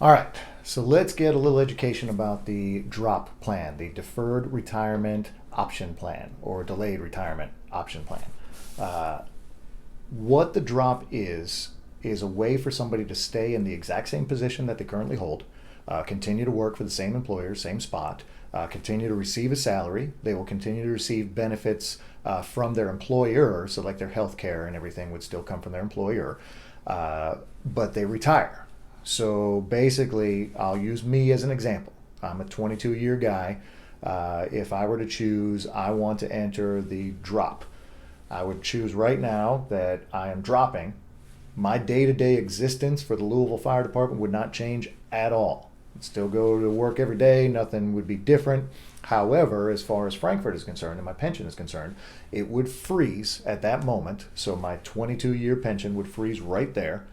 All right, so let's get a little education about the DROP plan, the Deferred Retirement Option Plan, or Delayed Retirement Option Plan. Uh, what the DROP is a way for somebody to stay in the exact same position that they currently hold, continue to work for the same employer, same spot, continue to receive a salary. They will continue to receive benefits from their employer, so like their health care and everything would still come from their employer, but they retire. So basically, I'll use me as an example. I'm a 22-year guy. If I were to choose, I want to enter the drop. I would choose right now that I am dropping. My day-to-day existence for the Louisville Fire Department would not change at all. I'd still go to work every day. Nothing would be different. However, as far as Frankfurt is concerned and my pension is concerned, it would freeze at that moment. So my 22-year pension would freeze right there,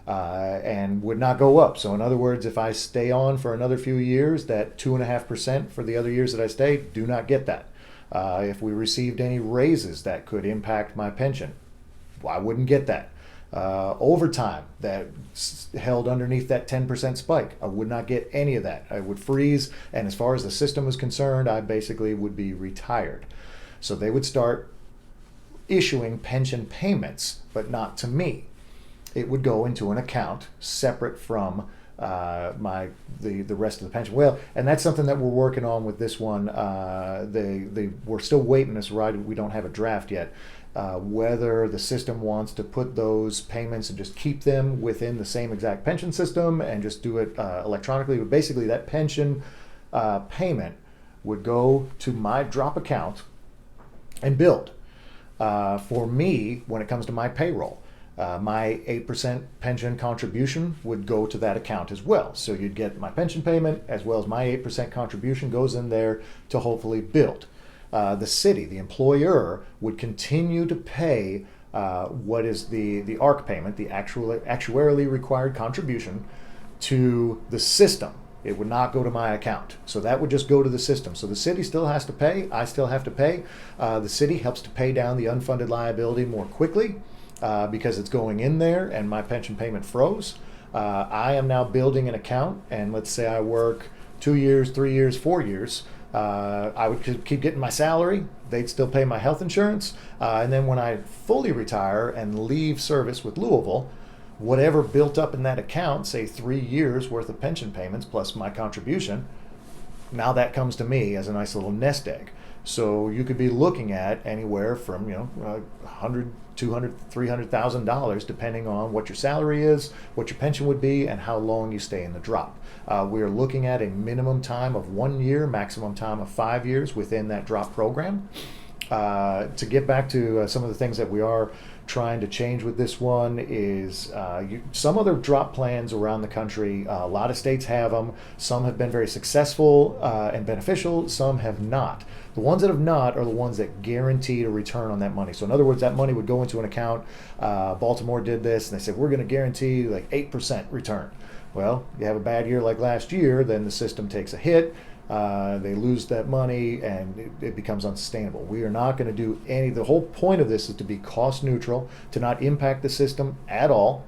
and would not go up. So in other words, if I stay on for another few years, that 2.5% for the other years that I stay, do not get that. If we received any raises that could impact my pension, I wouldn't get that. Overtime that held underneath that 10% spike, I would not get any of that. I would freeze, and as far as the system was concerned, I basically would be retired. So they would start issuing pension payments, but not to me. It would go into an account separate from the rest of the pension. Well, and that's something that we're working on with this one. We're still waiting this ride. We don't have a draft yet. Whether the system wants to put those payments and just keep them within the same exact pension system and just do it electronically. But basically, that pension payment would go to my drop account and build. For me, when it comes to my payroll, my 8% pension contribution would go to that account as well. So you'd get my pension payment as well as my 8% contribution goes in there to hopefully build. The city, the employer, would continue to pay what is the D.R.O.P payment, the actuarially required contribution, to the system. It would not go to my account. So that would just go to the system. So the city still has to pay. I still have to pay. The city helps to pay down the unfunded liability more quickly because it's going in there and my pension payment froze. I am now building an account, and let's say I work 2 years, 3 years, 4 years. I would keep getting my salary. They'd still pay my health insurance. And then when I fully retire and leave service with Louisville, whatever built up in that account, say 3 years worth of pension payments plus my contribution, now that comes to me as a nice little nest egg. So you could be looking at anywhere from $100, $200, $300,000 depending on what your salary is, what your pension would be, and how long you stay in the drop. We are looking at a minimum time of 1 year, maximum time of 5 years within that drop program. To get back to some of the things that we are trying to change with this one is some other drop plans around the country. A lot of states have them. Some have been very successful and beneficial. Some have not. The ones that have not are the ones that guarantee a return on that money. So in other words, that money would go into an account. Baltimore did this, and they said, we're going to guarantee like 8% return. Well, you have a bad year like last year, then the system takes a hit. They lose that money, and it becomes unsustainable. We are not going to do any. The whole point of this is to be cost neutral, to not impact the system at all,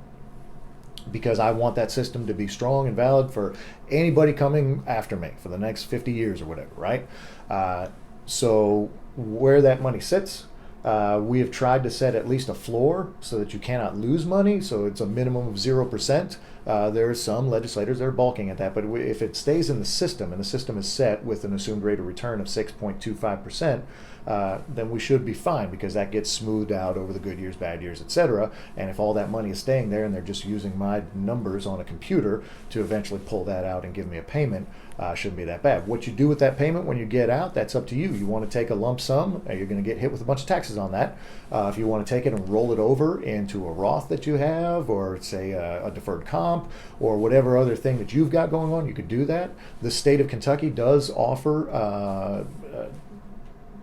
because I want that system to be strong and valid for anybody coming after me for the next 50 years or whatever, right? So where that money sits, we have tried to set at least a floor so that you cannot lose money. So it's a minimum of 0%. There are some legislators that are balking at that, but if it stays in the system and the system is set with an assumed rate of return of 6.25%, then we should be fine because that gets smoothed out over the good years, bad years, etc. And if all that money is staying there and they're just using my numbers on a computer to eventually pull that out and give me a payment, shouldn't be that bad. What you do with that payment when you get out, that's up to you. You want to take a lump sum, you're going to get hit with a bunch of taxes on that. If you want to take it and roll it over into a Roth that you have, or say a deferred comp, or whatever other thing that you've got going on, you could do that. The state of Kentucky does offer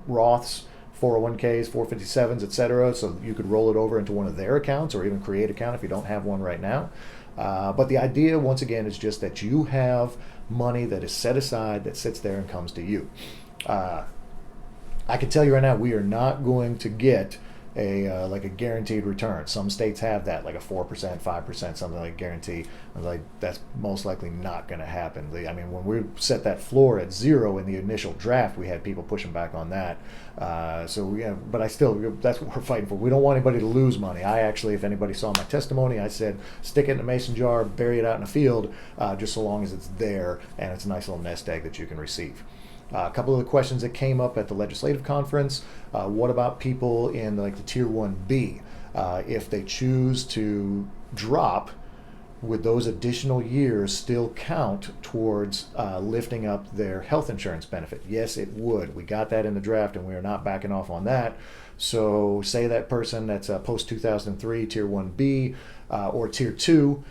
Roths, 401ks, 457s, etc. So you could roll it over into one of their accounts or even create an account if you don't have one right now. But the idea, once again, is just that you have money that is set aside that sits there and comes to you. I can tell you right now, we are not going to get a like a guaranteed return. Some states have that, like a 4%, 5%, something like guarantee. I was like, that's most likely not going to happen. I mean, when we set that floor at 0 in the initial draft, we had people pushing back on that. But I still, that's what we're fighting for. We don't want anybody to lose money. I actually, if anybody saw my testimony, I said stick it in a mason jar, bury it out in a field, just so long as it's there and it's a nice little nest egg that you can receive. A couple of the questions that came up at the legislative conference: what about people in like the Tier 1B? If they choose to drop, would those additional years still count towards lifting up their health insurance benefit? Yes, it would. We got that in the draft, and we are not backing off on that. So say that person that's post 2003 Tier 1B or Tier 2,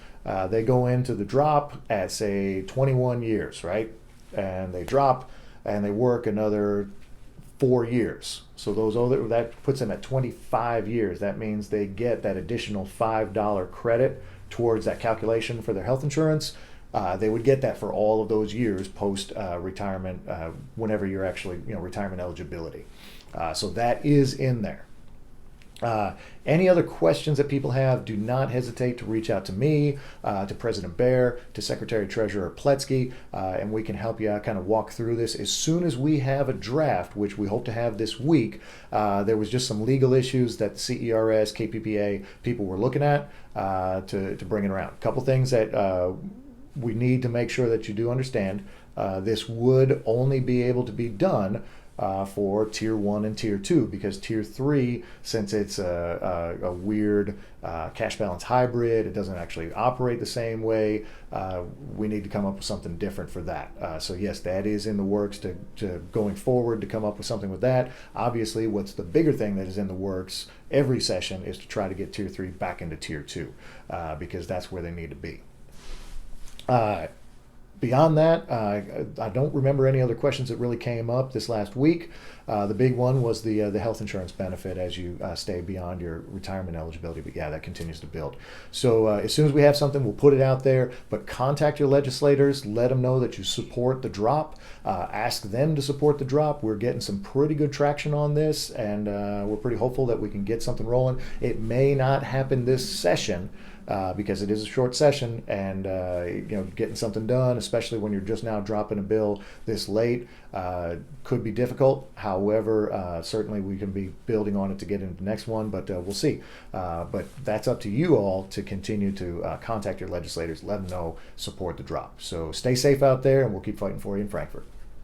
they go into the drop at, say, 21 years, right? And they drop and they work another 4 years. So that puts them at 25 years. That means they get that additional $5 credit towards that calculation for their health insurance. They would get that for all of those years post retirement, whenever you're actually retirement eligibility. So that is in there. Any other questions that people have, do not hesitate to reach out to me, to President Bear, to Secretary Treasurer Pletsky, and we can help you kind of walk through this. As soon as we have a draft, which we hope to have this week, there was just some legal issues that CERS, KPPA people were looking at to bring it around. A couple things that we need to make sure that you do understand. This would only be able to be done for Tier 1 and Tier 2, because Tier 3, since it's a weird cash balance hybrid, it doesn't actually operate the same way, we need to come up with something different for that. So yes, that is in the works to going forward to come up with something with that. Obviously, what's the bigger thing that is in the works every session is to try to get Tier 3 back into Tier 2, because that's where they need to be. Beyond that, I don't remember any other questions that really came up this last week. The big one was the health insurance benefit as you stay beyond your retirement eligibility. But yeah, that continues to build. So as soon as we have something, we'll put it out there. But contact your legislators. Let them know that you support the drop. Ask them to support the drop. We're getting some pretty good traction on this, and we're pretty hopeful that we can get something rolling. It may not happen this session, because it is a short session, and getting something done, especially when you're just now dropping a bill this late, could be difficult. However, certainly we can be building on it to get into the next one, but we'll see. But that's up to you all to continue to contact your legislators, let them know, support the drop. So stay safe out there, and we'll keep fighting for you in Frankfurt.